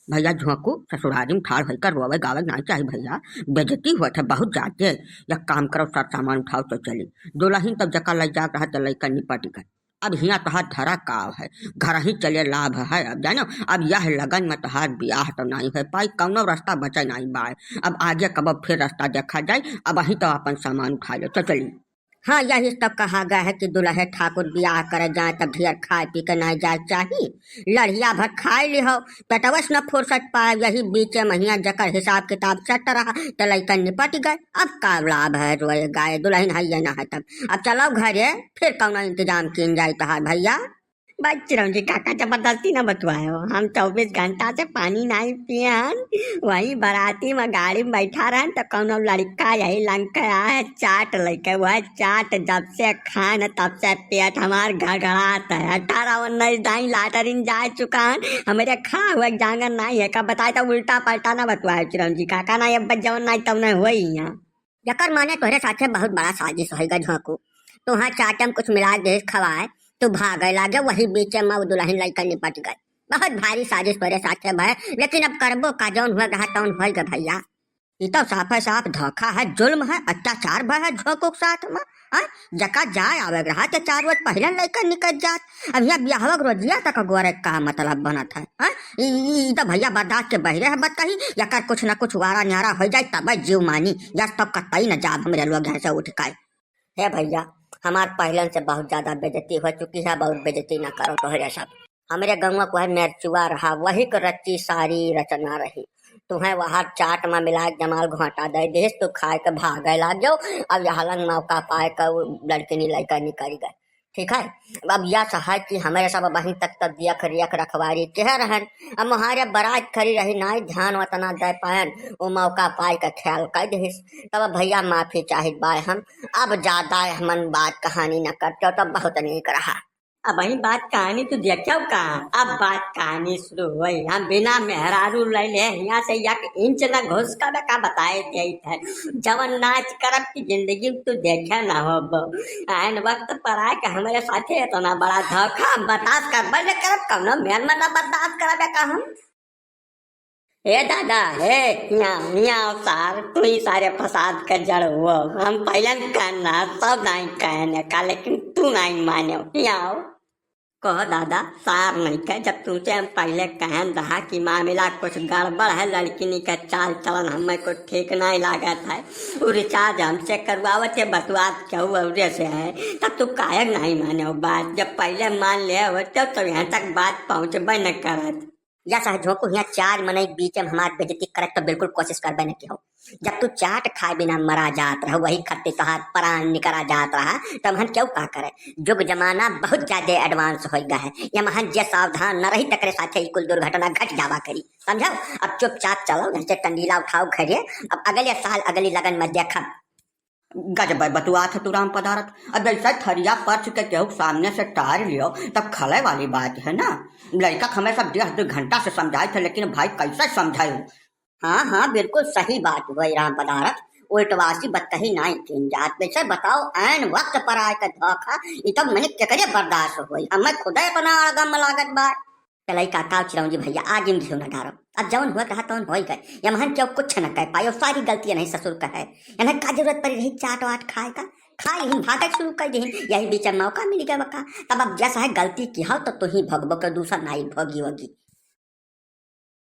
भैया झोंकू ससुरारी में ठाड़ होकर रोवे गावे नहीं चाहिए भैया, बेजती हुआ था बहुत जाते। या काम करो सर सामान उठाओ तो चली। दुल्हन तब जका लग जा रहा तो लड़का निपट गए। अब हिया तहार धरा काव है, घर ही चले लाभ है। अब जानो अब यह लगन में तहार ब्याह तो नहीं है पाई, कौनो रास्ता बचे नहीं बाय। अब आगे कब फिर रास्ता देखा जाए, अब वही तो अपन सामान उठा ले तो चली। हाँ यही तब कहा गया है कि दुल्हे ठाकुर ब्याह करे जाए तब ढेर खाए पी के नहीं जाए चाहिए। लड़िया भर खाए लिहो पेटवस न फुर्सत पाए, यही बीचे महीना जकर हिसाब किताब सेट रहा तो लड़कन निपट गए। अब का लाभ है रोए गाय, दुल्हन है या ना है तब। अब चलो घरे फिर कौन इंतजाम किन जाए तहार भैया। भाई चिरंजी काका जबरदस्ती न बतवाए हो, हम 24 घंटा से पानी नहीं पिए हन। वही बाराती में गाड़ी में बैठा रहन तो कौनो लड़का यही लंका आए चाट लेके, वह चाट जब से खान तब से पेट हमार गड़गड़ाता है। 18-19 दाई लाटरिन जा चुका हन, हमारे खा हुआ जांगर नहीं है। कब बताए तो उल्टा पलटा न बतवाए चिरंजी काका ना, अब जवन नहीं तब नहीं हुई यहाँ। जकर माने तोहरे साथे बहुत बड़ा साजिश होगा झोंकू, तुहां चाटम कुछ मिला दे खवाए तो भागे लागे, वही बीचे में दुल्हन लड़का निपट गए। बहुत भारी साजिश तोरे साथे भय, लेकिन अब करबो का जौन हुआ रहा तौन हो गए भैया। ये तो साफ है साफ धोखा है, जुल्म है, अत्याचार भय है झोंकू के साथ में। जका जाए आवे रहा तो 4 रोज पहले लड़का निकल जात। अब यहाँ ब्याह रोजिया तक गोरे का मतलब बनत है। तो भैया बर्दाश्त के बहरे है बताही, या कर कुछ न कुछ वारा न्यारा हो जाए तब जीव मानी, या तब कतई न जाब हमरे लोग यहाँ से उठ कर। हे भैया हमार पहलन से बहुत ज्यादा बेजती हो चुकी है, बहुत बेजती न करो तोहरे सब। हमारे गंगा को है नरचुआ रहा, वही को रच्ची सारी रचना रही। तुम्हें वहां चाट में मिला जमाल घोटा दे देश तो खाए के भागे लाग जाओ। अब यहाँ लंग मौका पाए कर लड़की नी लड़का निकल गए, ठीक है। अब यह सहाय कि हमारे सब वहीं तक दियख रियख रखवारी कह रहन। अब हमारे बारात खड़ी रही नहीं ध्यान वतना दे पायन, वो मौका पाए का ख्याल कर दिस। तब भैया माफी चाहिए बाय हम, अब ज्यादा हमन बात कहानी न करते तब बहुत नीक रहा। अब वही बात कहानी तू देखो का, अब बात कहानी शुरू हुई। हम बिना मेहरारू ले ले यहाँ से एक इंच न घुस कर का बताए थे। जवन नाच करब की जिंदगी तू देखे न हो, आन वक्त पर आए के हमारे साथे इतना बड़ा धोखा बर्दाश्त कर बने करब कौनो मेन में न बर्दाश्त करब का हम। हे दादा हे यहाँ सार तू ही सारे फसाद का जड़ हुआ। हम पहले कहना सब नहीं कहने का, लेकिन तू नहीं माने यहाँ कहो दादा सार नहीं कह। जब तुमसे हम पहले कहन रहा कि मामला कुछ गड़बड़ है, लड़की का चाल चलन हमें कुछ ठीक नहीं लागत है, वो रिचार्ज हमसे करवावत है बतवात क्यों औरे से है, तब तू कायक नहीं माने वो बात। जब पहले मान ले होते तो यहाँ तक बात पहुँचबे न करत। या सह झोंकू यहाँ 4 मनई बीच में हमार बेइज्जती करे तो बिल्कुल कोशिश करबे न की हो। जब तू चाट खाए बिना मरा जात रहा, वही खत्ते तोहार प्राण निकरा जात रहा, तब हम क्यों का करे। जुग जमाना बहुत ज्यादा एडवांस हो गया है, या महन जे सावधान न रही तकरे साथे कुल दुर्घटना घट जावा करी, समझो। अब चुपचाप चलो घर से टंडीला उठाओ घरे, अब अगले साल अगली लगन में देखा। गजब बतुआ था तू राम पदारथ। अब ऐसा थरिया पर्च के केहू सामने से टार लियो तब खले वाली बात है ना। लड़का हमेशा 1.5 घंटा से समझाए थे, लेकिन भाई कैसे समझाए। हाँ बिल्कुल सही बात हुई राम पदारथ, उल्टवासी बात कही नहीं किन जात। वैसे बताओ ऐन वक्त पर आए का धोखा, ये तो मैंने क्या बर्दाश्त हुई, हमें खुद अपना गम लागत बात। चलाई काका चिरौंजी भैया आज इन न डारो, अब जवन हुआ कहा तवन हो गए। यमहन क्यों कुछ न कह पायो, सारी गलतियां नहीं ससुर का है। इन्हें का जरूरत पड़ी रही चाट वाट खाए का, खा ली भागक शुरू कर दी, यही बीच मौका मिल गया बका। तब अब जैसा है गलती की हो तो तू ही भोगबो, दूसरा नाई भोगी होगी।